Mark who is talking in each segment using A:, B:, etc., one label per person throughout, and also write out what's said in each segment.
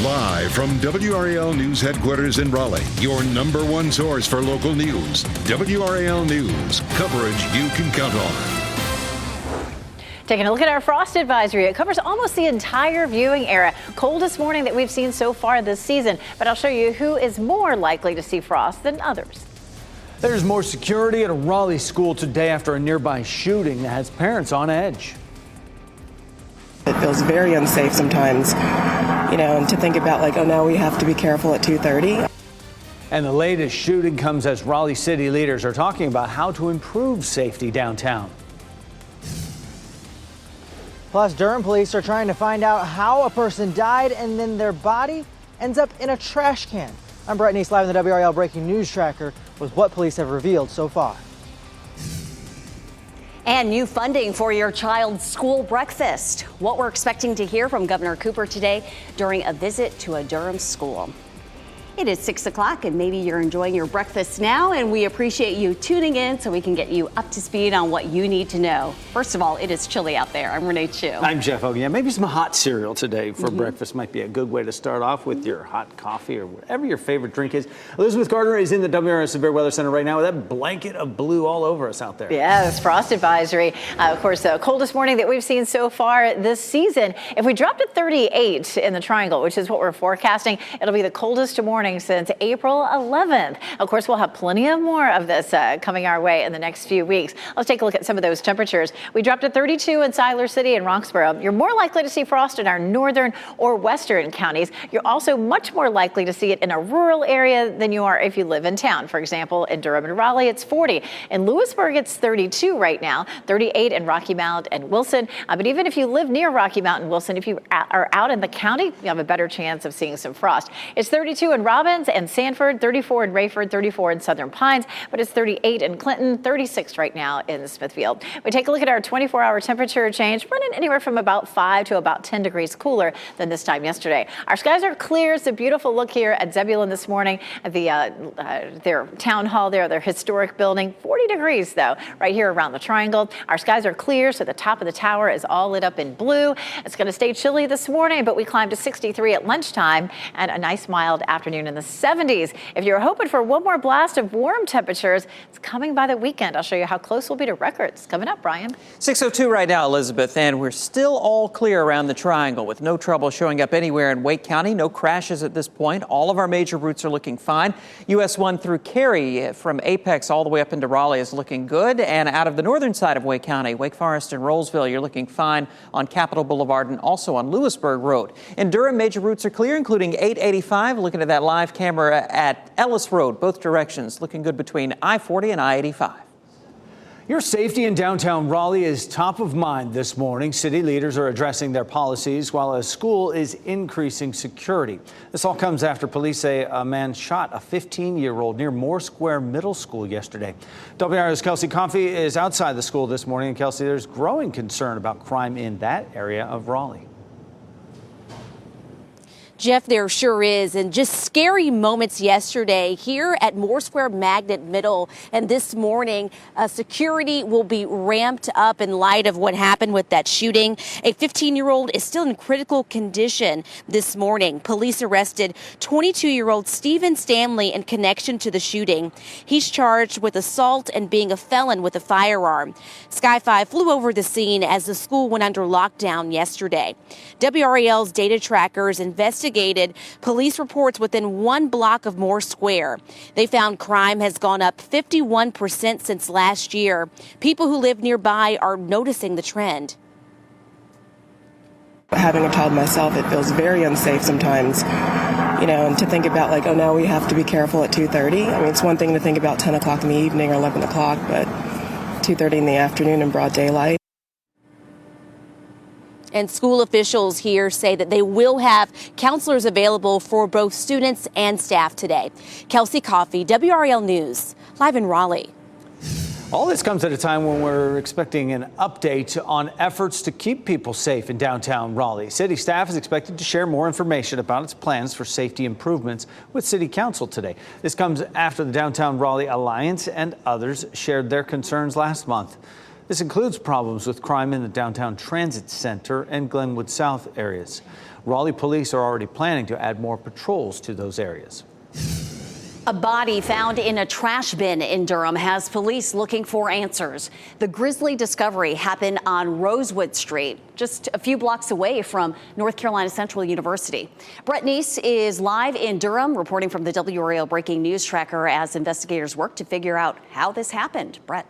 A: Live from WRAL News Headquarters in Raleigh, your number one source for local news. WRAL News, coverage you can count on.
B: Taking a look at our frost advisory. It covers almost the entire viewing area. Coldest morning that we've seen so far this season. But I'll show you who is more likely to see frost than others.
C: There's more security at a Raleigh school today after a nearby shooting that has parents on edge.
D: It feels very unsafe sometimes, and to think about like, oh, now we have to be careful at 2:30.
C: And the latest shooting comes as Raleigh city leaders are talking about how to improve safety downtown.
E: Plus, Durham police are trying to find out how a person died and then their body ends up in a trash can. I'm Brett Neese, live in the WRAL Breaking News Tracker with what police have revealed so far.
F: And new funding for your child's school breakfast. What we're expecting to hear from Governor Cooper today during a visit to a Durham school. It is 6 o'clock and maybe you're enjoying your breakfast now, and we appreciate you tuning in so we can get you up to speed on what you need to know. First of all, it is chilly out there. I'm Renee Chu.
C: I'm Jeff Hogan. Yeah, maybe some hot cereal today for breakfast might be a good way to start off with your hot coffee or whatever your favorite drink is. Elizabeth Gardner is in the WRAL Severe Weather Center right now with that blanket of blue all over us out there.
B: Yes, frost advisory. Of course, the coldest morning that we've seen so far this season. If we drop to 38 in the triangle, which is what we're forecasting, it'll be the coldest morning since April 11th. Of course, we'll have plenty of more of this coming our way in the next few weeks. Let's take a look at some of those temperatures. We dropped to 32 in Siler City and Roxborough. You're more likely to see frost in our northern or western counties. You're also much more likely to see it in a rural area than you are if you live in town. For example, in Durham and Raleigh, it's 40. In Lewisburg, it's 32 right now, 38 in Rocky Mount and Wilson. But even if you live near Rocky Mount and Wilson, if you are out in the county, you have a better chance of seeing some frost. It's 32 in Robbins and Sanford, 34 in Rayford, 34 in Southern Pines, but it's 38 in Clinton, 36 right now in Smithfield. We take a look at our 24-hour temperature change, running anywhere from about 5 to about 10 degrees cooler than this time yesterday. Our skies are clear. It's a beautiful look here at Zebulon this morning at their town hall there, their historic building. 40 degrees, though, right here around the triangle. Our skies are clear, so the top of the tower is all lit up in blue. It's going to stay chilly this morning, but we climbed to 63 at lunchtime and a nice mild afternoon in the 70s. If you're hoping for one more blast of warm temperatures, it's coming by the weekend. I'll show you how close we'll be to records. Coming up, Brian.
G: 6:02 right now, Elizabeth, and we're still all clear around the triangle with no trouble showing up anywhere in Wake County. No crashes at this point. All of our major routes are looking fine. US 1 through Cary from Apex all the way up into Raleigh is looking good. And out of the northern side of Wake County, Wake Forest and Rollsville, you're looking fine on Capitol Boulevard and also on Lewisburg Road. In Durham, major routes are clear, including 885. Looking at that live camera at Ellis Road, both directions looking good between I-40 and I-85.
C: Your safety in downtown Raleigh is top of mind this morning. City leaders are addressing their policies while a school is increasing security. This all comes after police say a man shot a 15-year-old near Moore Square Middle School yesterday. WRAL's Kelsey Coffey is outside the school this morning. And Kelsey, there's growing concern about crime in that area of Raleigh.
F: Jeff, there sure is. And just scary moments yesterday here at Moore Square Magnet Middle. And this morning, security will be ramped up in light of what happened with that shooting. A 15-year-old is still in critical condition this morning. Police arrested 22-year-old Stephen Stanley in connection to the shooting. He's charged with assault and being a felon with a firearm. Sky 5 flew over the scene as the school went under lockdown yesterday. WRAL's data trackers investigated police reports within 1 block of Moore Square. They found crime has gone up 51% since last year. People who live nearby are noticing the trend.
D: Having a child myself, it feels very unsafe sometimes, and to think about like, oh, now we have to be careful at 2:30. I mean, it's one thing to think about 10 o'clock in the evening or 11 o'clock, but 2:30 in the afternoon in broad daylight.
F: And school officials here say that they will have counselors available for both students and staff today. Kelsey Coffey, WRAL News, live in Raleigh.
C: All this comes at a time when we're expecting an update on efforts to keep people safe in downtown Raleigh. City staff is expected to share more information about its plans for safety improvements with City Council today. This comes after the Downtown Raleigh Alliance and others shared their concerns last month. This includes problems with crime in the downtown transit center and Glenwood South areas. Raleigh police are already planning to add more patrols to those areas.
H: A body found in a trash bin in Durham has police looking for answers. The grisly discovery happened on Rosewood Street, just a few blocks away from North Carolina Central University. Brett Neese is live in Durham, reporting from the WRAL Breaking News Tracker as investigators work to figure out how this happened. Brett.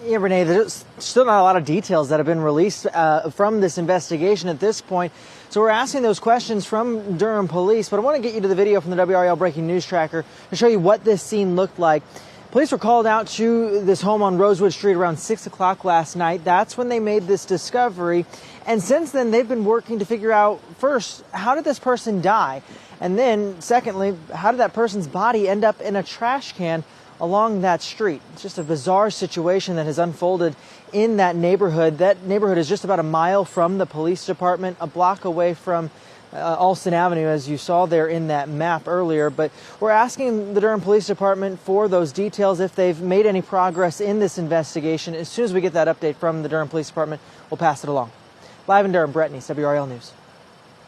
E: Yeah, Renee, there's still not a lot of details that have been released from this investigation at this point. So we're asking those questions from Durham police, but I want to get you to the video from the WRAL Breaking News Tracker to show you what this scene looked like. Police were called out to this home on Rosewood Street around 6 o'clock last night. That's when they made this discovery. And since then, they've been working to figure out, first, how did this person die? And then, secondly, how did that person's body end up in a trash can along that street? It's just a bizarre situation that has unfolded in that neighborhood. That neighborhood is just about a mile from the police department, a block away from Alston Avenue, as you saw there in that map earlier. But we're asking the Durham Police Department for those details, if they've made any progress in this investigation. As soon as we get that update from the Durham Police Department, we'll pass it along. Live in Durham, Brett Neese, WRAL News.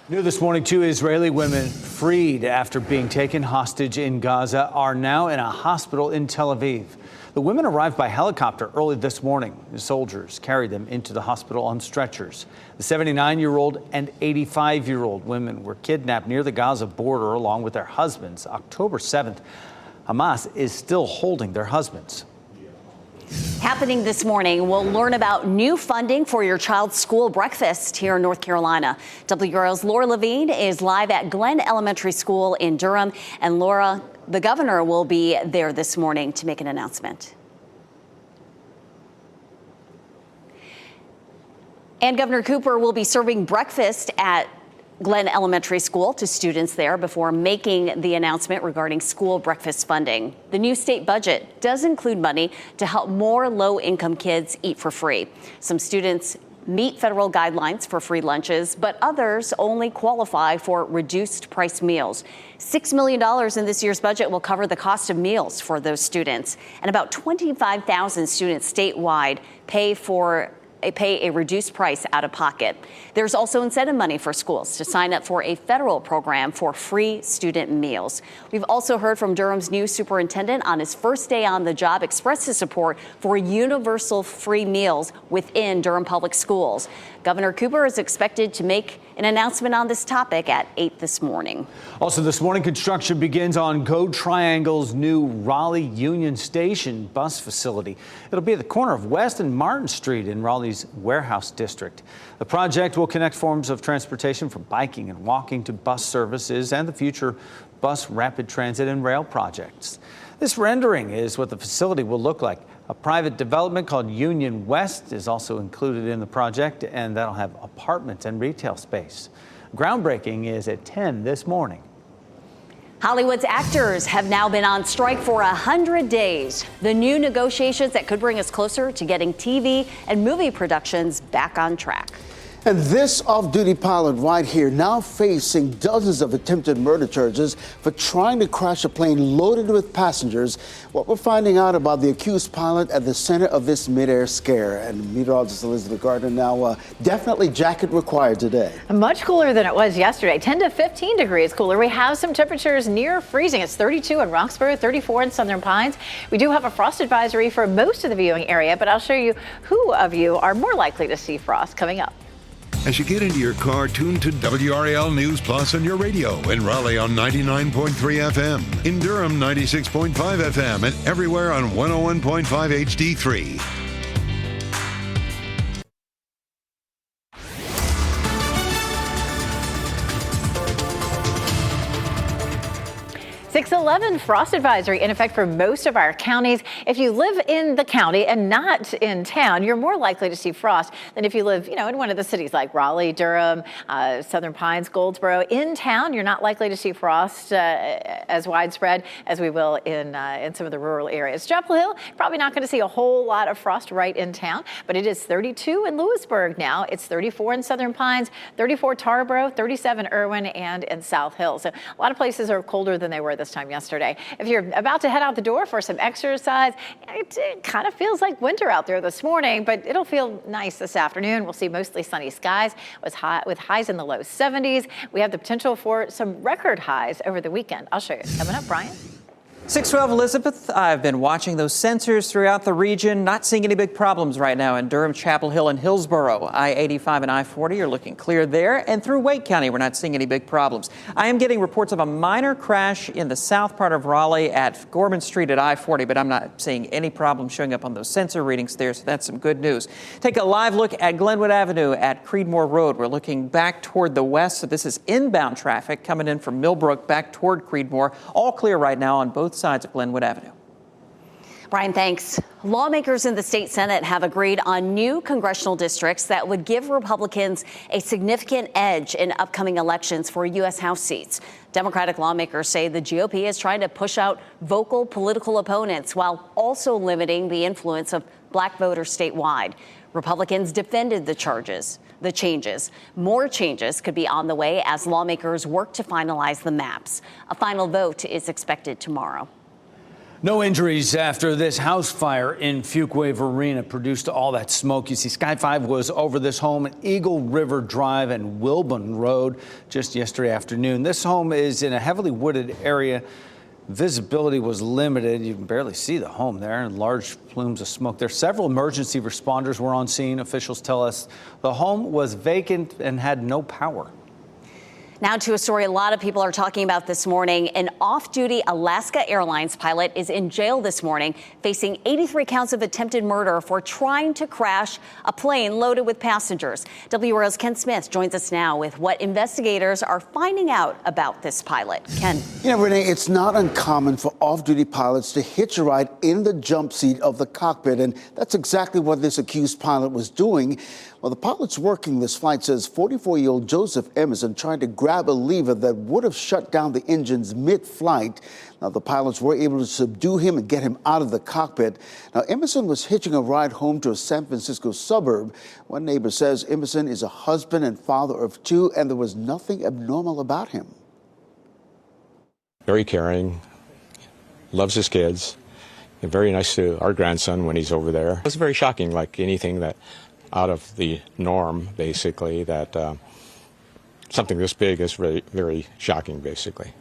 C: New this morning, 2 Israeli women freed after being taken hostage in Gaza are now in a hospital in Tel Aviv. The women arrived by helicopter early this morning. The soldiers carried them into the hospital on stretchers. The 79-year-old and 85-year-old women were kidnapped near the Gaza border along with their husbands. October 7th, Hamas is still holding their husbands.
H: Happening this morning, we'll learn about new funding for your child's school breakfast here in North Carolina. WRAL's Laura Levine is live at Glenn Elementary School in Durham. And Laura, the governor will be there this morning to make an announcement. And Governor Cooper will be serving breakfast at Glenn Elementary School to students there before making the announcement regarding school breakfast funding. The new state budget does include money to help more low-income kids eat for free. Some students meet federal guidelines for free lunches, but others only qualify for reduced price meals. $6 million in this year's budget will cover the cost of meals for those students, and about 25,000 students statewide pay a reduced price out of pocket. There's also incentive money for schools to sign up for a federal program for free student meals. We've also heard from Durham's new superintendent on his first day on the job express his support for universal free meals within Durham Public Schools. Governor Cooper is expected to make an announcement on this topic at 8 this morning.
C: Also this morning, construction begins on Go Triangle's new Raleigh Union Station bus facility. It'll be at the corner of West and Martin Street in Raleigh's Warehouse District. The project will connect forms of transportation from biking and walking to bus services and the future bus rapid transit and rail projects. This rendering is what the facility will look like. A private development called Union West is also included in the project, and that'll have apartments and retail space. Groundbreaking is at 10 this morning.
H: Hollywood's actors have now been on strike for 100 days. The new negotiations that could bring us closer to getting TV and movie productions back on track.
I: And this off-duty pilot right here now facing dozens of attempted murder charges for trying to crash a plane loaded with passengers. What we're finding out about the accused pilot at the center of this mid-air scare. And meteorologist Elizabeth Gardner now definitely jacket required today.
B: Much cooler than it was yesterday, 10 to 15 degrees cooler. We have some temperatures near freezing. It's 32 in Roxbury, 34 in Southern Pines. We do have a frost advisory for most of the viewing area, but I'll show you who of you are more likely to see frost coming up.
A: As you get into your car, tune to WRAL News Plus on your radio. In Raleigh on 99.3 FM. In Durham, 96.5 FM. And everywhere on 101.5 HD3.
B: 611 frost advisory in effect for most of our counties. If you live in the county and not in town, you're more likely to see frost than if you live, in one of the cities like Raleigh, Durham, Southern Pines, Goldsboro. In town, you're not likely to see frost as widespread as we will in some of the rural areas. Chapel Hill, probably not going to see a whole lot of frost right in town, but it is 32 in Lewisburg now. It's 34 in Southern Pines, 34 Tarboro, 37 Irwin, and in South Hill. So a lot of places are colder than they were this this time yesterday. If you're about to head out the door for some exercise, it kind of feels like winter out there this morning, but it'll feel nice this afternoon. We'll see mostly sunny skies with highs in the low 70s. We have the potential for some record highs over the weekend. I'll show you. Coming up, Brian.
G: 612 Elizabeth, I've been watching those sensors throughout the region, not seeing any big problems right now in Durham, Chapel Hill, and Hillsborough. I-85 and I-40 are looking clear there, and through Wake County, we're not seeing any big problems. I am getting reports of a minor crash in the south part of Raleigh at Gorman Street at I-40, but I'm not seeing any problems showing up on those sensor readings there, so that's some good news. Take a live look at Glenwood Avenue at Creedmoor Road. We're looking back toward the west, so this is inbound traffic coming in from Millbrook back toward Creedmoor. All clear right now on both sides of Glenwood Avenue.
H: Brian, thanks. Lawmakers in the state Senate have agreed on new congressional districts that would give Republicans a significant edge in upcoming elections for U.S. House seats. Democratic lawmakers say the GOP is trying to push out vocal political opponents while also limiting the influence of black voters statewide. Republicans defended the changes. More changes could be on the way as lawmakers work to finalize the maps. A final vote is expected tomorrow.
C: No injuries after this house fire in Fuquay Arena produced all that smoke. You see, Sky 5 was over this home at Eagle River Drive and Wilburn Road just yesterday afternoon. This home is in a heavily wooded area. Visibility was limited. You can barely see the home there, and large plumes of smoke. There several emergency responders were on scene. Officials tell us the home was vacant and had no power.
H: Now to a story a lot of people are talking about this morning. An off-duty Alaska Airlines pilot is in jail this morning, facing 83 counts of attempted murder for trying to crash a plane loaded with passengers. WRAL's Ken Smith joins us now with what investigators are finding out about this pilot. Ken.
I: Renee, it's not uncommon for off-duty pilots to hitch a ride in the jump seat of the cockpit, and that's exactly what this accused pilot was doing. Well, the pilot's working this flight says 44-year-old Joseph Emerson tried to grab a lever that would have shut down the engines mid-flight. Now, the pilots were able to subdue him and get him out of the cockpit. Now, Emerson was hitching a ride home to a San Francisco suburb. One neighbor says Emerson is a husband and father of two, and there was nothing abnormal about him.
J: Very caring, loves his kids, and very nice to our grandson when he's over there. It was very shocking, like anything that out of the norm, basically, that something this big is very, very shocking, basically.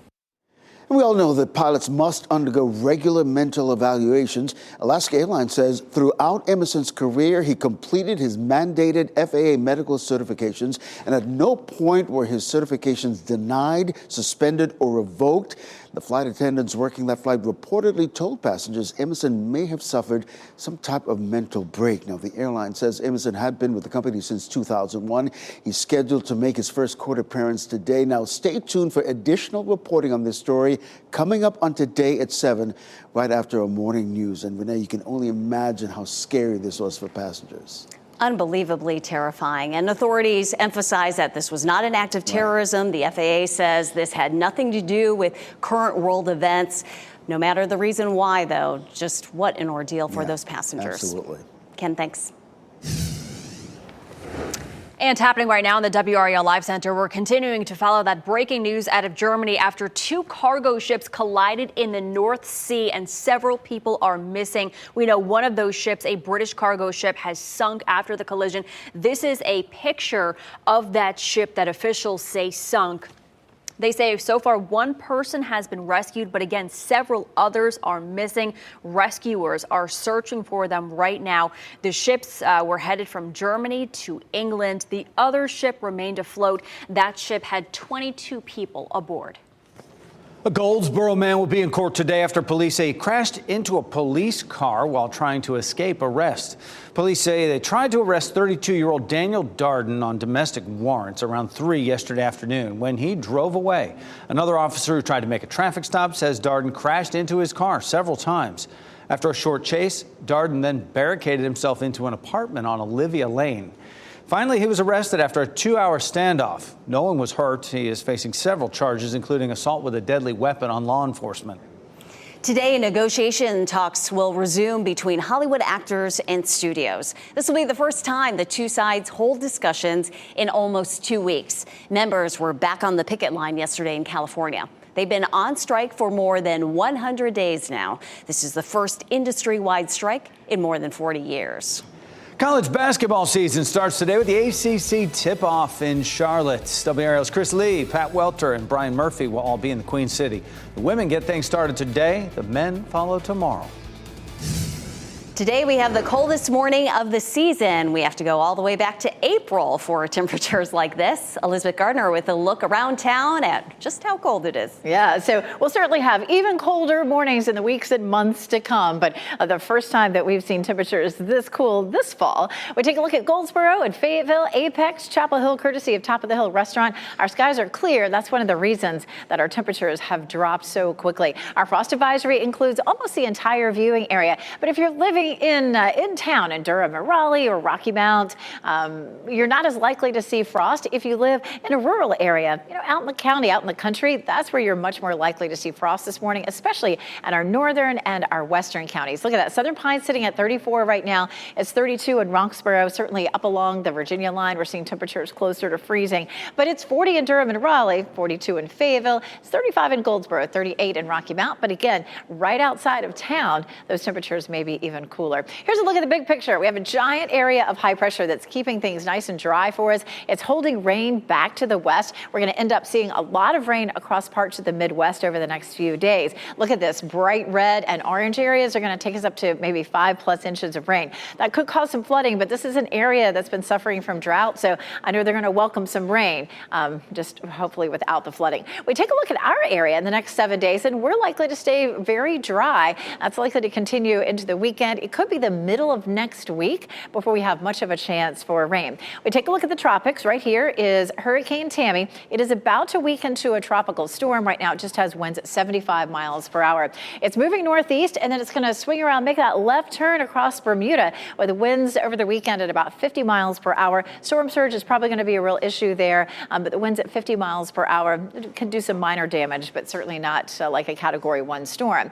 I: And we all know that pilots must undergo regular mental evaluations. Alaska Airlines says throughout Emerson's career, he completed his mandated FAA medical certifications, and at no point were his certifications denied, suspended, or revoked. The flight attendants working that flight reportedly told passengers Emerson may have suffered some type of mental break. Now, the airline says Emerson had been with the company since 2001. He's scheduled to make his first court appearance today. Now, stay tuned for additional reporting on this story coming up on Today at 7, right after our morning news. And Renee, you can only imagine how scary this was for passengers.
H: Unbelievably terrifying. And authorities emphasize that this was not an act of terrorism. The FAA says this had nothing to do with current world events. No matter the reason why, though, just what an ordeal for those passengers.
I: Absolutely.
H: Ken, thanks.
K: And happening right now in the WRAL Live Center, we're continuing to follow that breaking news out of Germany after two cargo ships collided in the North Sea and several people are missing. We know one of those ships, a British cargo ship, has sunk after the collision. This is a picture of that ship that officials say sunk. They say so far one person has been rescued, but again, several others are missing. Rescuers are searching for them right now. The ships were headed from Germany to England. The other ship remained afloat. That ship had 22 people aboard.
C: A Goldsboro man will be in court today after police say he crashed into a police car while trying to escape arrest. Police say they tried to arrest 32-year-old Daniel Darden on domestic warrants around 3 yesterday afternoon when he drove away. Another officer who tried to make a traffic stop says Darden crashed into his car several times. After a short chase, Darden then barricaded himself into an apartment on Olivia Lane. Finally, he was arrested after a 2-hour standoff. No one was hurt. He is facing several charges, including assault with a deadly weapon on law enforcement.
H: Today, negotiation talks will resume between Hollywood actors and studios. This will be the first time the two sides hold discussions in almost 2 weeks. Members were back on the picket line yesterday in California. They've been on strike for more than 100 days now. This is the first industry-wide strike in more than 40 years.
C: College basketball season starts today with the ACC tip-off in Charlotte. WRAL's Chris Lee, Pat Welter, and Brian Murphy will all be in the Queen City. The women get things started today. The men follow tomorrow.
H: Today we have the coldest morning of the season. We have to go all the way back to April for temperatures like this. Elizabeth Gardner with a look around town at just how cold it is.
B: Yeah, so we'll certainly have even colder mornings in the weeks and months to come, but the first time that we've seen temperatures this cool this fall. We take a look at Goldsboro and Fayetteville, Apex, Chapel Hill, courtesy of Top of the Hill Restaurant. Our skies are clear. That's one of the reasons that our temperatures have dropped so quickly. Our frost advisory includes almost the entire viewing area, but if you're living in town in Durham or Raleigh or Rocky Mount, you're not as likely to see frost. If you live in a rural area, out in the county, out in the country, that's where you're much more likely to see frost this morning, especially at our northern and our western counties. Look at that. Southern Pines sitting at 34 right now. It's 32 in Roxborough, certainly up along the Virginia line. We're seeing temperatures closer to freezing, but it's 40 in Durham and Raleigh, 42 in Fayetteville, it's 35 in Goldsboro, 38 in Rocky Mount. But again, right outside of town, those temperatures may be even cooler. Here's a look at the big picture. We have a giant area of high pressure that's keeping things nice and dry for us. It's holding rain back to the west. We're going to end up seeing a lot of rain across parts of the Midwest over the next few days. Look at this. Bright red and orange areas are going to take us up to maybe 5+ inches of rain. That could cause some flooding, but this is an area that's been suffering from drought, so I know they're going to welcome some rain, just hopefully without the flooding. We take a look at our area in the next 7 days, and we're likely to stay very dry. That's likely to continue into the weekend. It could be the middle of next week before we have much of a chance for rain. We take a look at the tropics. Right here is Hurricane Tammy. It is about to weaken to a tropical storm. Right now it just has winds at 75 miles per hour. It's moving northeast, and then it's going to swing around, make that left turn across Bermuda with the winds over the weekend at about 50 miles per hour. Storm surge is probably going to be a real issue there, but the winds at 50 miles per hour can do some minor damage, but certainly not like a Category 1 storm.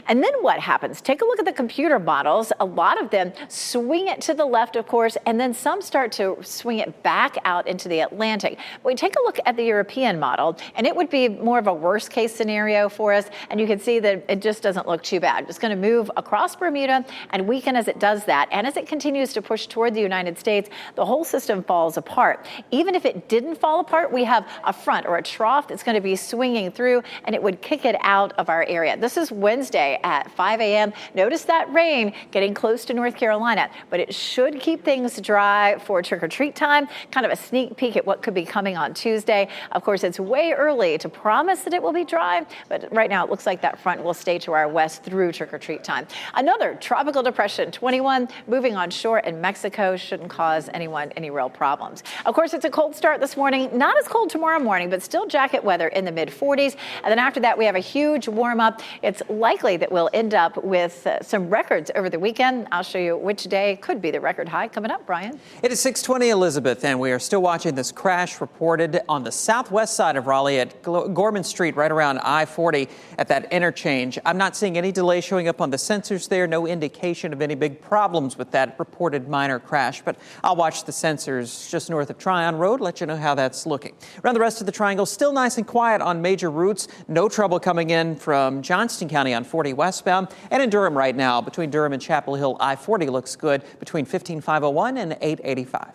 B: And then what happens? Take a look at the computer models. A lot of them swing it to the left, of course, and then some start to swing it back out into the Atlantic. We take a look at the European model, and it would be more of a worst case scenario for us, and you can see that it just doesn't look too bad. It's going to move across Bermuda and weaken as it does that, and as it continues to push toward the United States, the whole system falls apart. Even if it didn't fall apart, we have a front or a trough that's going to be swinging through, and it would kick it out of our area. This is Wednesday at 5 a.m. Notice that rain getting close to North Carolina, but it should keep things dry for trick-or-treat time. Kind of a sneak peek at what could be coming on Tuesday. Of course, it's way early to promise that it will be dry, but right now it looks like that front will stay to our west through trick-or-treat time. Another tropical depression, 21, moving on shore in Mexico, shouldn't cause anyone any real problems. Of course, it's a cold start this morning, not as cold tomorrow morning, but still jacket weather in the mid-40s. And then after that, we have a huge warm-up. It's likely that we'll end up with some records over the weekend. I'll show you which day could be the record high coming up, Brian.
G: It is 6:20, Elizabeth, and we are still watching this crash reported on the southwest side of Raleigh at Gorman Street, right around I-40 at that interchange. I'm not seeing any delay showing up on the sensors there, no indication of any big problems with that reported minor crash, but I'll watch the sensors just north of Tryon Road, let you know how that's looking. Around the rest of the triangle, still nice and quiet on major routes. No trouble coming in from Johnston County on 40 westbound, and in Durham right now, between Durham and Chapel Hill, I-40 looks good between 15501 and 885.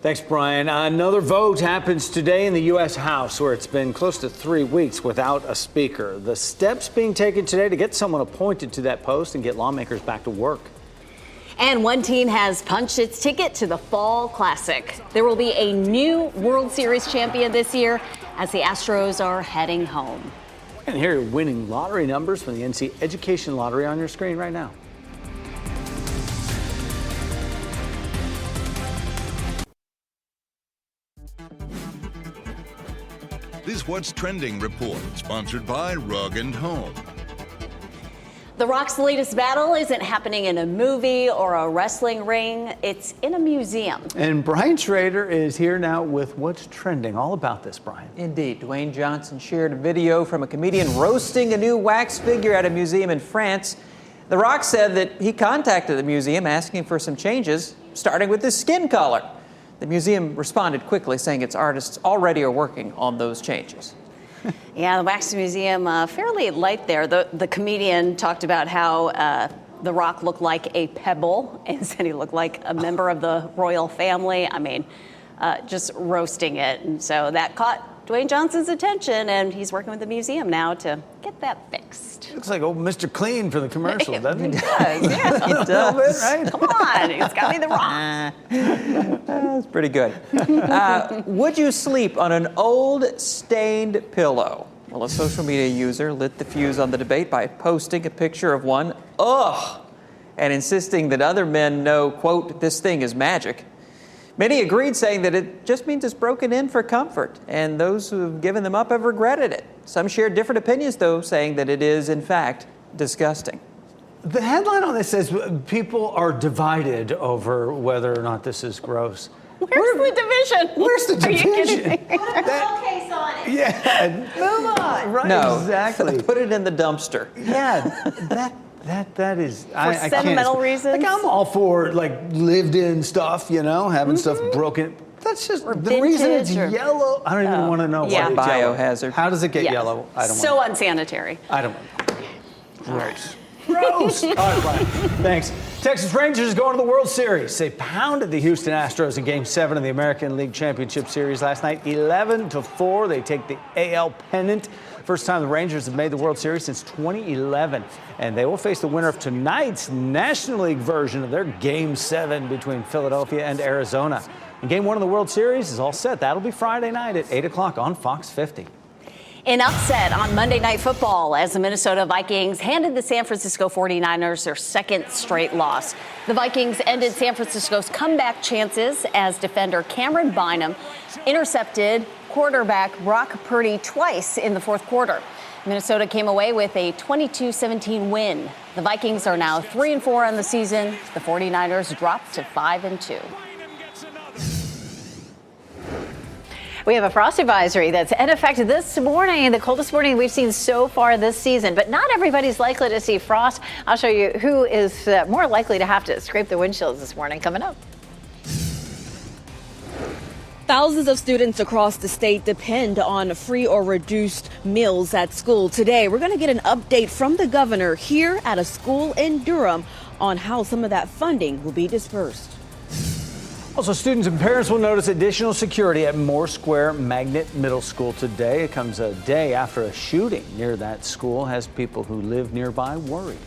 C: Thanks, Brian. Another vote happens today in the U.S. House, where it's been close to 3 weeks without a speaker. The steps being taken today to get someone appointed to that post and get lawmakers back to work.
H: And one team has punched its ticket to the Fall Classic. There will be a new World Series champion this year as the Astros are heading home.
C: And here are winning lottery numbers from the NC Education Lottery on your screen right now.
A: This What's Trending report, sponsored by Rug & Home.
H: The Rock's latest battle isn't happening in a movie or a wrestling ring. It's in a museum.
C: And Brian Schrader is here now with What's Trending. All about this, Brian.
G: Indeed. Dwayne Johnson shared a video from a comedian roasting a new wax figure at a museum in France. The Rock said that he contacted the museum asking for some changes, starting with his skin color. The museum responded quickly, saying its artists already are working on those changes.
H: Yeah, the Wax Museum, fairly light there. The comedian talked about how The Rock looked like a pebble and said he looked like a member of the royal family. I mean, just roasting it. And so that caught Dwayne Johnson's attention, and he's working with the museum now to get that fixed.
C: Looks like old Mr. Clean from the commercial, doesn't he?
H: He does, yeah.
C: He does. Right?
H: Come on, it's got to be The Rock.
G: That's pretty good. Would you sleep on an old stained pillow? Well, a social media user lit the fuse on the debate by posting a picture of one, and insisting that other men know, quote, this thing is magic. Many agreed, saying that it just means it's broken in for comfort, and those who have given them up have regretted it. Some shared different opinions, though, saying that it is, in fact, disgusting.
C: The headline on this says people are divided over whether or not this is gross.
H: Where's the division?
C: Where's the division?
H: Are you kidding me?
B: Put a pillowcase on it.
C: Yeah.
B: Move on.
C: Right,
G: No,
C: exactly.
G: put it in the dumpster.
C: Yeah, that is. I can't.
H: sentimental reasons?
C: Like, I'm all for like lived-in stuff, you know, having stuff broken. That's just
H: Or
C: the reason it's
H: vintage or-
C: yellow. I don't even want to know
H: yeah.
C: why it's yellow.
G: Biohazard.
C: How does it get
H: Yes.
C: yellow? I don't
H: So
C: want.
H: unsanitary.
C: I don't want. Gross. Gross. All right, Brian. Thanks. Texas Rangers going to the World Series. They pounded the Houston Astros in Game 7 of the American League Championship Series last night, 11-4. They take the AL pennant. First time the Rangers have made the World Series since 2011. And they will face the winner of tonight's National League version of their Game 7 between Philadelphia and Arizona. And Game 1 of the World Series is all set. That'll be Friday night at 8 o'clock on Fox 50.
H: An upset on Monday Night Football as the Minnesota Vikings handed the San Francisco 49ers their second straight loss. The Vikings ended San Francisco's comeback chances as defender Cameron Bynum intercepted quarterback Brock Purdy twice in the fourth quarter. Minnesota came away with a 22-17 win. The Vikings are now 3-4 on the season. The 49ers dropped to 5-2.
B: We have a frost advisory that's in effect this morning, the coldest morning we've seen so far this season. But not everybody's likely to see frost. I'll show you who is more likely to have to scrape the windshields this morning coming up.
L: Thousands of students across the state depend on free or reduced meals at school. Today, we're going to get an update from the governor here at a school in Durham on how some of that funding will be dispersed.
C: Also, students and parents will notice additional security at Moore Square Magnet Middle School today. It comes a day after a shooting near that school has people who live nearby worried.